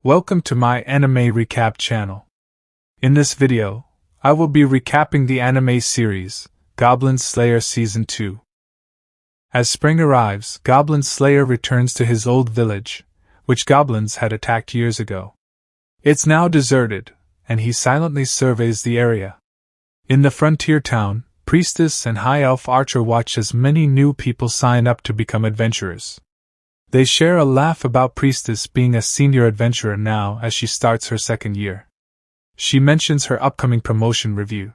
Welcome to my anime recap channel. In this video, I will be recapping the anime series, Goblin Slayer Season 2. As spring arrives, Goblin Slayer returns to his old village, which goblins had attacked years ago. It's now deserted, and he silently surveys the area. In the frontier town, Priestess and High Elf Archer watch as many new people sign up to become adventurers. They share a laugh about Priestess being a senior adventurer now as she starts her second year. She mentions her upcoming promotion review.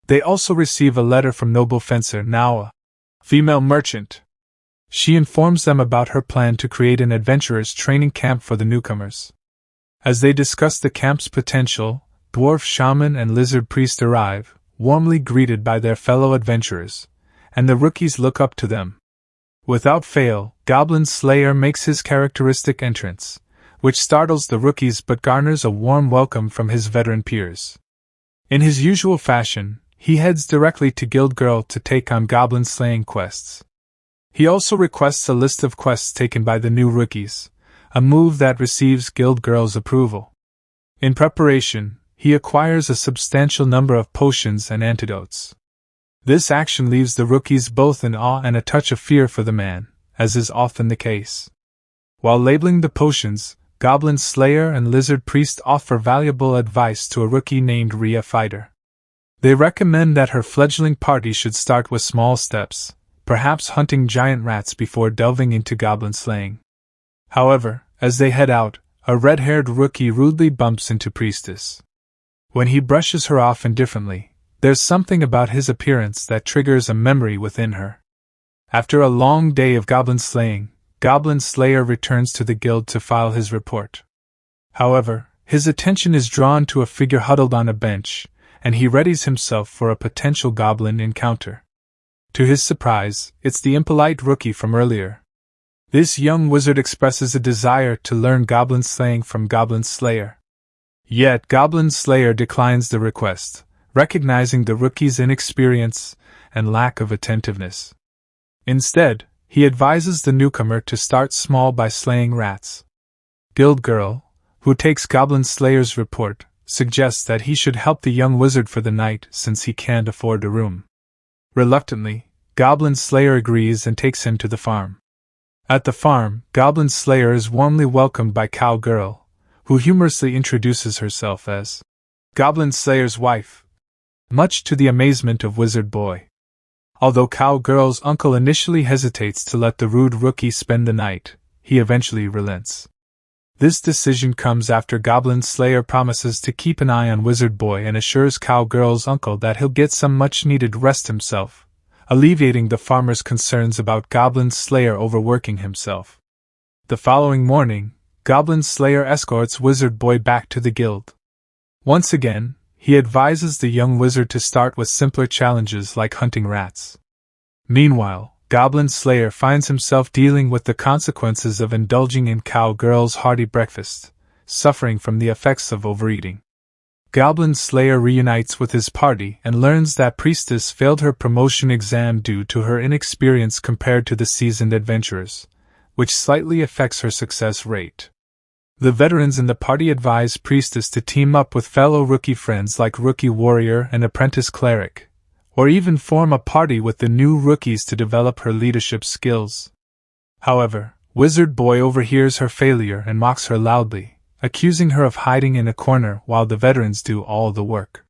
They also receive a letter from noble fencer Nawa, female merchant. She informs them about her plan to create an adventurers training camp for the newcomers. As they discuss the camp's potential, Dwarf Shaman and Lizard Priest arrive, warmly greeted by their fellow adventurers, and the rookies look up to them. Without fail, Goblin Slayer makes his characteristic entrance, which startles the rookies but garners a warm welcome from his veteran peers. In his usual fashion, he heads directly to Guild Girl to take on goblin slaying quests. He also requests a list of quests taken by the new rookies, a move that receives Guild Girl's approval. In preparation, he acquires a substantial number of potions and antidotes. This action leaves the rookies both in awe and a touch of fear for the man, as is often the case. While labeling the potions, Goblin Slayer and Lizard Priest offer valuable advice to a rookie named Rhea Fighter. They recommend that her fledgling party should start with small steps, perhaps hunting giant rats before delving into goblin slaying. However, as they head out, a red-haired rookie rudely bumps into Priestess. When he brushes her off indifferently, there's something about his appearance that triggers a memory within her. After a long day of goblin slaying, Goblin Slayer returns to the guild to file his report. However, his attention is drawn to a figure huddled on a bench, and he readies himself for a potential goblin encounter. To his surprise, it's the impolite rookie from earlier. This young wizard expresses a desire to learn goblin slaying from Goblin Slayer. Yet Goblin Slayer declines the request, recognizing the rookie's inexperience and lack of attentiveness. Instead, he advises the newcomer to start small by slaying rats. Guild Girl, who takes Goblin Slayer's report, suggests that he should help the young wizard for the night since he can't afford a room. Reluctantly, Goblin Slayer agrees and takes him to the farm. At the farm, Goblin Slayer is warmly welcomed by Cow Girl, who humorously introduces herself as Goblin Slayer's wife, much to the amazement of Wizard Boy. Although Cow Girl's uncle initially hesitates to let the rude rookie spend the night, he eventually relents. This decision comes after Goblin Slayer promises to keep an eye on Wizard Boy and assures Cow Girl's uncle that he'll get some much-needed rest himself, alleviating the farmer's concerns about Goblin Slayer overworking himself. The following morning, Goblin Slayer escorts Wizard Boy back to the guild. Once again, he advises the young wizard to start with simpler challenges like hunting rats. Meanwhile, Goblin Slayer finds himself dealing with the consequences of indulging in Cow Girl's hearty breakfast, suffering from the effects of overeating. Goblin Slayer reunites with his party and learns that Priestess failed her promotion exam due to her inexperience compared to the seasoned adventurers, which slightly affects her success rate. The veterans in the party advise Priestess to team up with fellow rookie friends like Rookie Warrior and Apprentice Cleric, or even form a party with the new rookies to develop her leadership skills. However, Wizard Boy overhears her failure and mocks her loudly, accusing her of hiding in a corner while the veterans do all the work.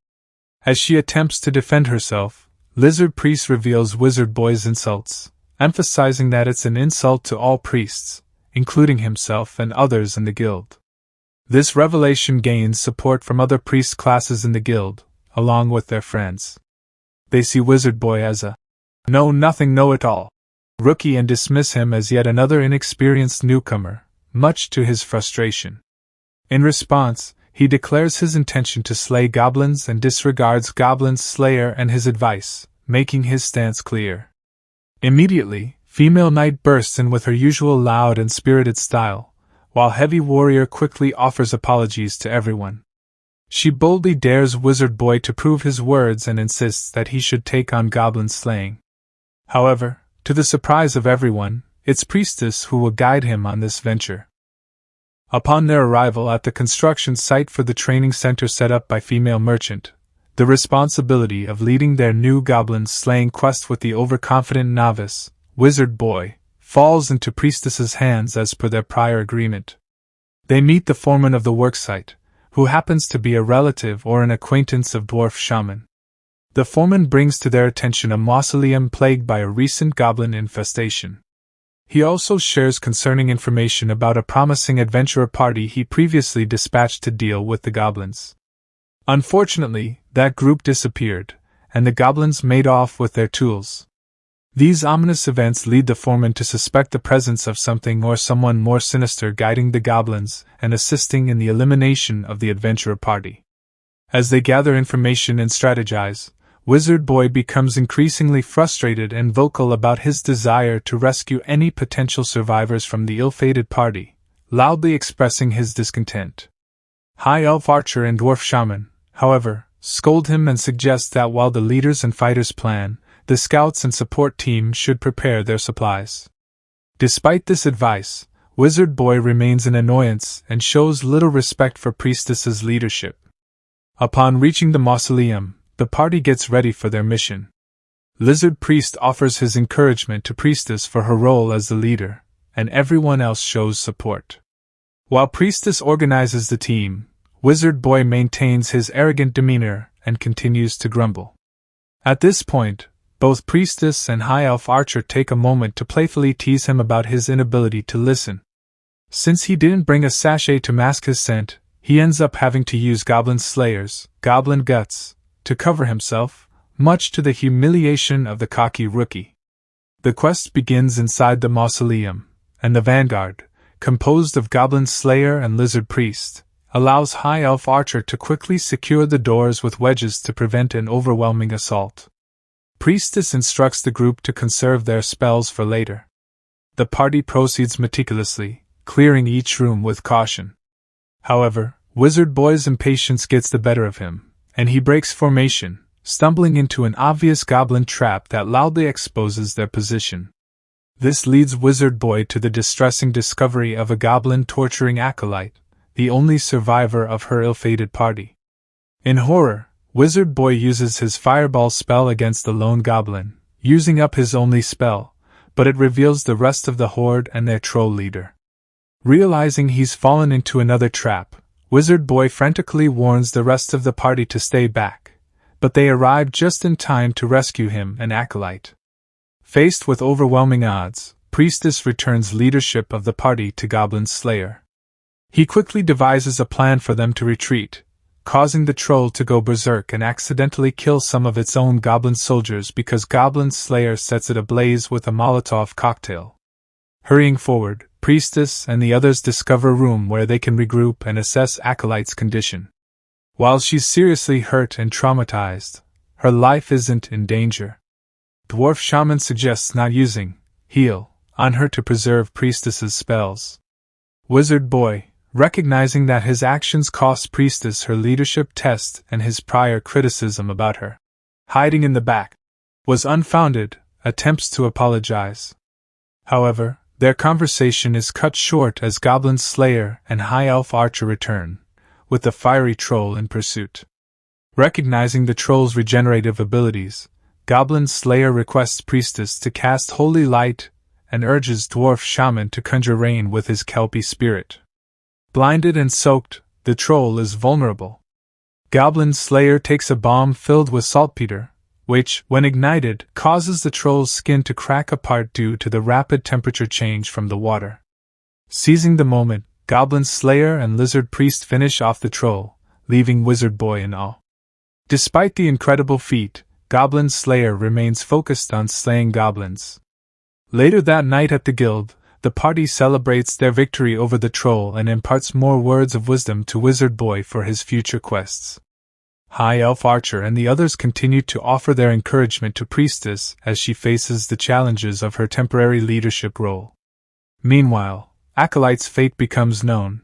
As she attempts to defend herself, Lizard Priest reveals Wizard Boy's insults, emphasizing that it's an insult to all priests, including himself and others in the guild. This revelation gains support from other priest classes in the guild, along with their friends. They see Wizard Boy as a know-nothing-know-it-all rookie and dismiss him as yet another inexperienced newcomer, much to his frustration. In response, he declares his intention to slay goblins and disregards Goblin Slayer and his advice, making his stance clear. Immediately, Female Knight bursts in with her usual loud and spirited style, while Heavy Warrior quickly offers apologies to everyone. She boldly dares Wizard Boy to prove his words and insists that he should take on goblin slaying. However, to the surprise of everyone, it's Priestess who will guide him on this venture. Upon their arrival at the construction site for the training center set up by female merchant, the responsibility of leading their new goblin slaying quest with the overconfident novice, Wizard Boy, falls into Priestess's hands as per their prior agreement. They meet the foreman of the worksite, who happens to be a relative or an acquaintance of Dwarf Shaman. The foreman brings to their attention a mausoleum plagued by a recent goblin infestation. He also shares concerning information about a promising adventurer party he previously dispatched to deal with the goblins. Unfortunately, that group disappeared, and the goblins made off with their tools. These ominous events lead the foreman to suspect the presence of something or someone more sinister guiding the goblins and assisting in the elimination of the adventurer party. As they gather information and strategize, Wizard Boy becomes increasingly frustrated and vocal about his desire to rescue any potential survivors from the ill-fated party, loudly expressing his discontent. High Elf Archer and Dwarf Shaman, however, scold him and suggest that while the leaders and fighters plan, the scouts and support team should prepare their supplies. Despite this advice, Wizard Boy remains an annoyance and shows little respect for Priestess's leadership. Upon reaching the mausoleum, the party gets ready for their mission. Lizard Priest offers his encouragement to Priestess for her role as the leader, and everyone else shows support. While Priestess organizes the team, Wizard Boy maintains his arrogant demeanor and continues to grumble. At this point, both Priestess and High Elf Archer take a moment to playfully tease him about his inability to listen. Since he didn't bring a sachet to mask his scent, he ends up having to use Goblin Slayer's goblin guts to cover himself, much to the humiliation of the cocky rookie. The quest begins inside the mausoleum, and the vanguard, composed of Goblin Slayer and Lizard Priest, allows High Elf Archer to quickly secure the doors with wedges to prevent an overwhelming assault. Priestess instructs the group to conserve their spells for later. The party proceeds meticulously, clearing each room with caution. However, Wizard Boy's impatience gets the better of him, and he breaks formation, stumbling into an obvious goblin trap that loudly exposes their position. This leads Wizard Boy to the distressing discovery of a goblin torturing acolyte, the only survivor of her ill-fated party. In horror, Wizard Boy uses his fireball spell against the lone goblin, using up his only spell, but it reveals the rest of the horde and their troll leader. Realizing he's fallen into another trap, Wizard Boy frantically warns the rest of the party to stay back, but they arrive just in time to rescue him and acolyte. Faced with overwhelming odds, Priestess returns leadership of the party to Goblin Slayer. He quickly devises a plan for them to retreat, causing the troll to go berserk and accidentally kill some of its own goblin soldiers because Goblin Slayer sets it ablaze with a Molotov cocktail. Hurrying forward, Priestess and the others discover a room where they can regroup and assess Acolyte's condition. While she's seriously hurt and traumatized, her life isn't in danger. Dwarf Shaman suggests not using heal on her to preserve Priestess's spells. Wizard Boy, recognizing that his actions cost Priestess her leadership test and his prior criticism about her hiding in the back was unfounded, attempts to apologize. However, their conversation is cut short as Goblin Slayer and High Elf Archer return, with the fiery troll in pursuit. Recognizing the troll's regenerative abilities, Goblin Slayer requests Priestess to cast Holy Light and urges Dwarf Shaman to conjure rain with his kelpie spirit. Blinded and soaked, the troll is vulnerable. Goblin Slayer takes a bomb filled with saltpeter, which, when ignited, causes the troll's skin to crack apart due to the rapid temperature change from the water. Seizing the moment, Goblin Slayer and Lizard Priest finish off the troll, leaving Wizard Boy in awe. Despite the incredible feat, Goblin Slayer remains focused on slaying goblins. Later that night at the guild, the party celebrates their victory over the troll and imparts more words of wisdom to Wizard Boy for his future quests. High Elf Archer and the others continue to offer their encouragement to Priestess as she faces the challenges of her temporary leadership role. Meanwhile, Acolyte's fate becomes known.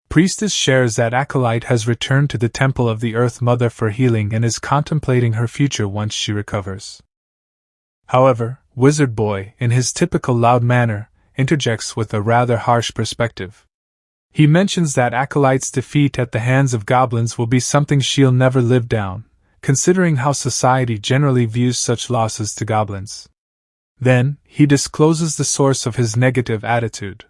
Priestess shares that Acolyte has returned to the Temple of the Earth Mother for healing and is contemplating her future once she recovers. However, Wizard Boy, in his typical loud manner, interjects with a rather harsh perspective. He mentions that Acolyte's defeat at the hands of goblins will be something she'll never live down, considering how society generally views such losses to goblins. Then, he discloses the source of his negative attitude.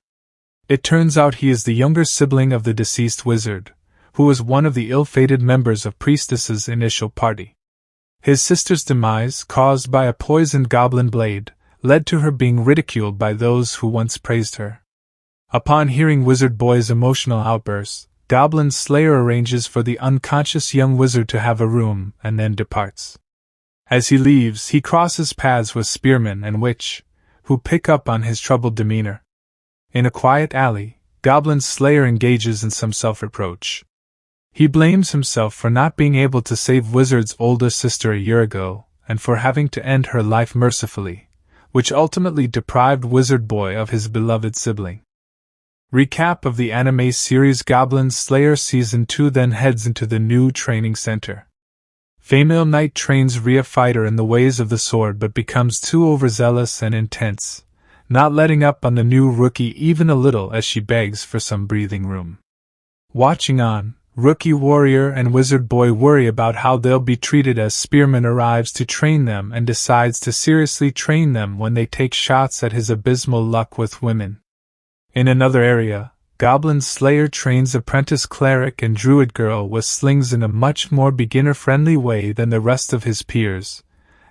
It turns out he is the younger sibling of the deceased wizard, who was one of the ill-fated members of Priestess's initial party. His sister's demise, caused by a poisoned goblin blade, led to her being ridiculed by those who once praised her. Upon hearing Wizard Boy's emotional outbursts, Goblin Slayer arranges for the unconscious young wizard to have a room and then departs. As he leaves, he crosses paths with Spearman and Witch, who pick up on his troubled demeanor. In a quiet alley, Goblin Slayer engages in some self-reproach. He blames himself for not being able to save Wizard's older sister a year ago, and for having to end her life mercifully, which ultimately deprived Wizard Boy of his beloved sibling. Recap of the anime series Goblin Slayer Season 2 then heads into the new training center. Female Knight trains Rhea Fighter in the ways of the sword but becomes too overzealous and intense, not letting up on the new rookie even a little as she begs for some breathing room. Watching on, Rookie Warrior and Wizard Boy worry about how they'll be treated as Spearman arrives to train them and decides to seriously train them when they take shots at his abysmal luck with women. In another area, Goblin Slayer trains Apprentice Cleric and Druid Girl with slings in a much more beginner-friendly way than the rest of his peers,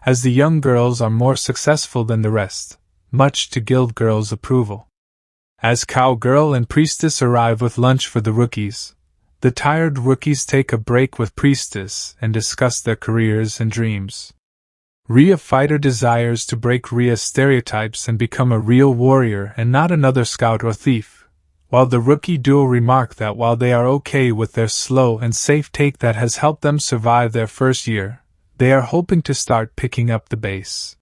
as the young girls are more successful than the rest, much to Guild Girl's approval. As Cowgirl and Priestess arrive with lunch for the rookies, the tired rookies take a break with Priestess and discuss their careers and dreams. Rhea Fighter desires to break Rhea's stereotypes and become a real warrior and not another scout or thief, while the rookie duo remark that while they are okay with their slow and safe take that has helped them survive their first year, they are hoping to start picking up the pace.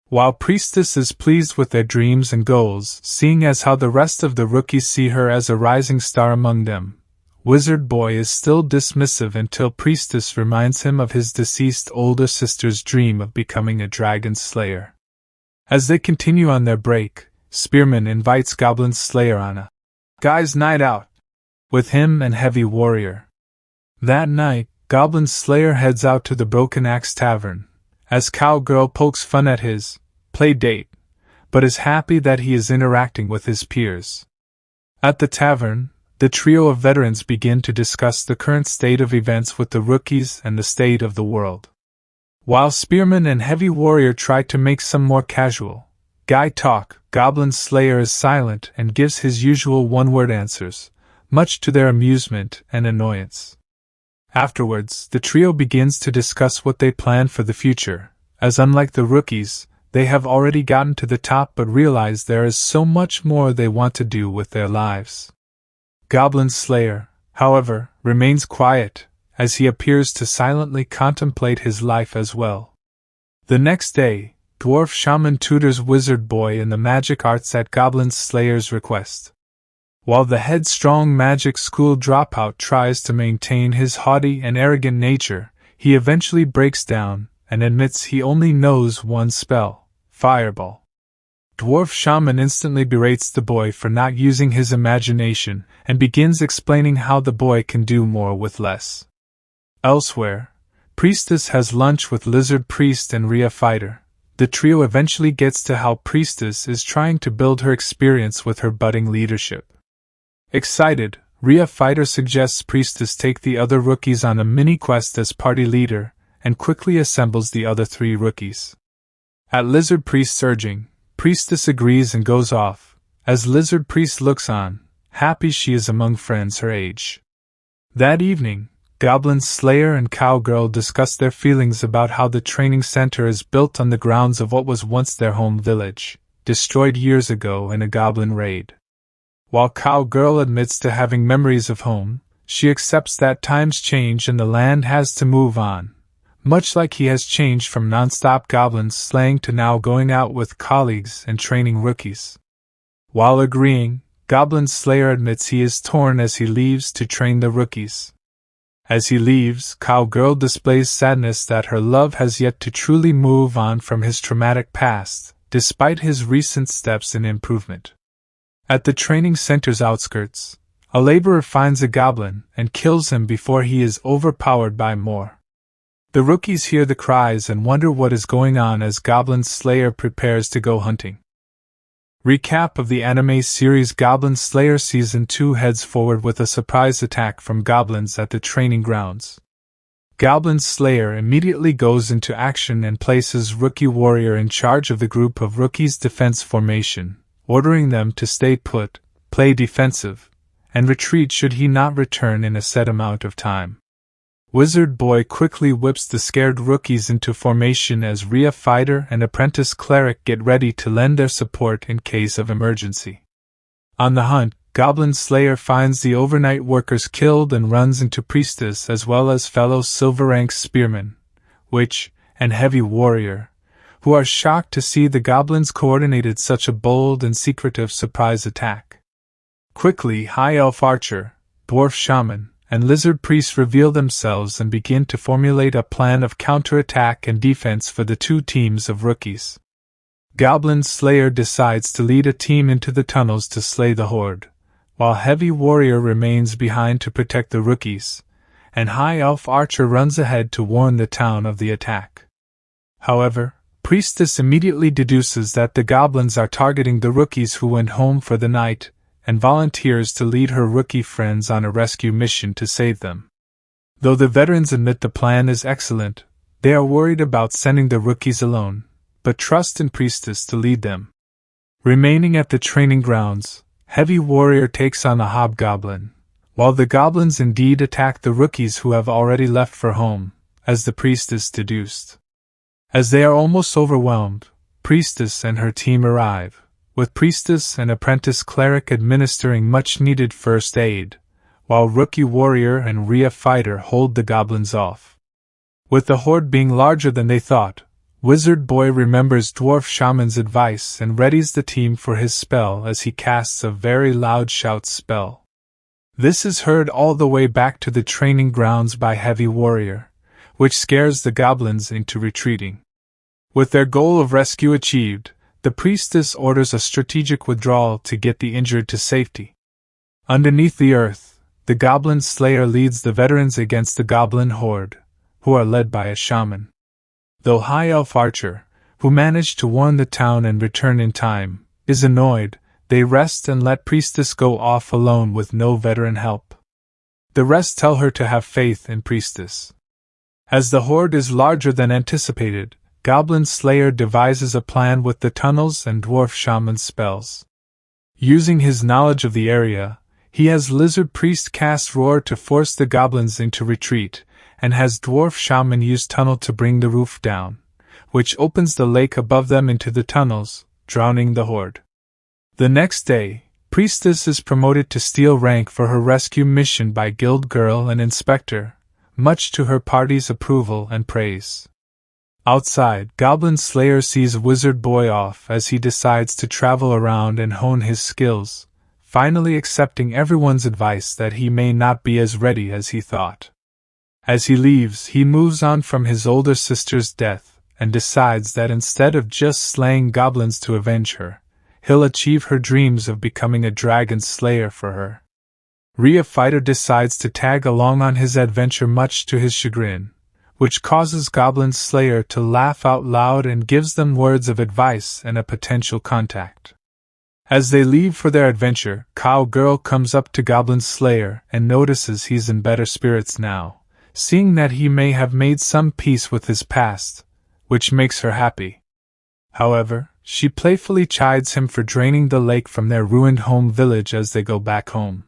While Priestess is pleased with their dreams and goals, seeing as how the rest of the rookies see her as a rising star among them, Wizard Boy is still dismissive until Priestess reminds him of his deceased older sister's dream of becoming a dragon slayer. As they continue on their break, Spearman invites Goblin Slayer on a guys' night out with him and Heavy Warrior. That night, Goblin Slayer heads out to the Broken Axe Tavern, as Cowgirl pokes fun at his play date, but is happy that he is interacting with his peers. At the tavern, the trio of veterans begin to discuss the current state of events with the rookies and the state of the world. While Spearman and Heavy Warrior try to make some more casual guy talk, Goblin Slayer is silent and gives his usual one-word answers, much to their amusement and annoyance. Afterwards, the trio begins to discuss what they plan for the future, as unlike the rookies, they have already gotten to the top but realize there is so much more they want to do with their lives. Goblin Slayer, however, remains quiet, as he appears to silently contemplate his life as well. The next day, Dwarf Shaman tutors Wizard Boy in the magic arts at Goblin Slayer's request. While the headstrong magic school dropout tries to maintain his haughty and arrogant nature, he eventually breaks down and admits he only knows one spell, Fireball. Dwarf Shaman instantly berates the boy for not using his imagination and begins explaining how the boy can do more with less. Elsewhere, Priestess has lunch with Lizard Priest and Rhea Fighter. The trio eventually gets to how Priestess is trying to build her experience with her budding leadership. Excited, Rhea Fighter suggests Priestess take the other rookies on a mini-quest as party leader, and quickly assembles the other three rookies. At Lizard Priest's urging, Priestess agrees and goes off, as Lizard Priest looks on, happy she is among friends her age. That evening, Goblin Slayer and Cowgirl discuss their feelings about how the training center is built on the grounds of what was once their home village, destroyed years ago in a goblin raid. While Cowgirl admits to having memories of home, she accepts that times change and the land has to move on, much like he has changed from non-stop goblin slaying to now going out with colleagues and training rookies. While agreeing, Goblin Slayer admits he is torn as he leaves to train the rookies. As he leaves, Cowgirl displays sadness that her love has yet to truly move on from his traumatic past, despite his recent steps in improvement. At the training center's outskirts, A laborer finds a goblin and kills him before he is overpowered by more. The rookies hear the cries and wonder what is going on as Goblin Slayer prepares to go hunting. Recap of the anime series. Goblin Slayer Season 2 heads forward with a surprise attack from goblins at the training grounds. Goblin Slayer immediately goes into action and places Rookie Warrior in charge of the group of rookies' defense formation, ordering them to stay put, play defensive, and retreat should he not return in a set amount of time. Wizard Boy quickly whips the scared rookies into formation as Rhea Fighter and Apprentice Cleric get ready to lend their support in case of emergency. On the hunt, Goblin Slayer finds the overnight workers killed and runs into Priestess as well as fellow Silver Rank Spearmen, Witch, and Heavy Warrior, who are shocked to see the goblins coordinated such a bold and secretive surprise attack. Quickly, High Elf Archer, Dwarf Shaman, and Lizard Priest reveal themselves and begin to formulate a plan of counterattack and defense for the two teams of rookies. Goblin Slayer decides to lead a team into the tunnels to slay the horde, while Heavy Warrior remains behind to protect the rookies, and High Elf Archer runs ahead to warn the town of the attack. However, Priestess immediately deduces that the goblins are targeting the rookies who went home for the night, and volunteers to lead her rookie friends on a rescue mission to save them. Though the veterans admit the plan is excellent, they are worried about sending the rookies alone, but trust in Priestess to lead them. Remaining at the training grounds, Heavy Warrior takes on a hobgoblin, while the goblins indeed attack the rookies who have already left for home, as the Priestess deduced. As they are almost overwhelmed, Priestess and her team arrive, with Priestess and Apprentice Cleric administering much-needed first aid, while Rookie Warrior and Rhea Fighter hold the goblins off. With the horde being larger than they thought, Wizard Boy remembers Dwarf Shaman's advice and readies the team for his spell as he casts a very loud shout spell. This is heard all the way back to the training grounds by Heavy Warrior, which scares the goblins into retreating. With their goal of rescue achieved, the Priestess orders a strategic withdrawal to get the injured to safety. Underneath the earth, the Goblin Slayer leads the veterans against the goblin horde, who are led by a shaman. Though High Elf Archer, who managed to warn the town and return in time, is annoyed, they rest and let Priestess go off alone with no veteran help. The rest tell her to have faith in Priestess. As the horde is larger than anticipated, Goblin Slayer devises a plan with the tunnels and Dwarf Shaman's spells. Using his knowledge of the area, he has Lizard Priest cast Roar to force the goblins into retreat, and has Dwarf Shaman use Tunnel to bring the roof down, which opens the lake above them into the tunnels, drowning the horde. The next day, Priestess is promoted to steel rank for her rescue mission by Guild Girl and Inspector, much to her party's approval and praise. Outside, Goblin Slayer sees Wizard Boy off as he decides to travel around and hone his skills, finally accepting everyone's advice that he may not be as ready as he thought. As he leaves, he moves on from his older sister's death and decides that instead of just slaying goblins to avenge her, he'll achieve her dreams of becoming a dragon slayer for her. Rhea Fighter decides to tag along on his adventure much to his chagrin, which causes Goblin Slayer to laugh out loud and gives them words of advice and a potential contact. As they leave for their adventure, Cowgirl comes up to Goblin Slayer and notices he's in better spirits now, seeing that he may have made some peace with his past, which makes her happy. However, she playfully chides him for draining the lake from their ruined home village as they go back home.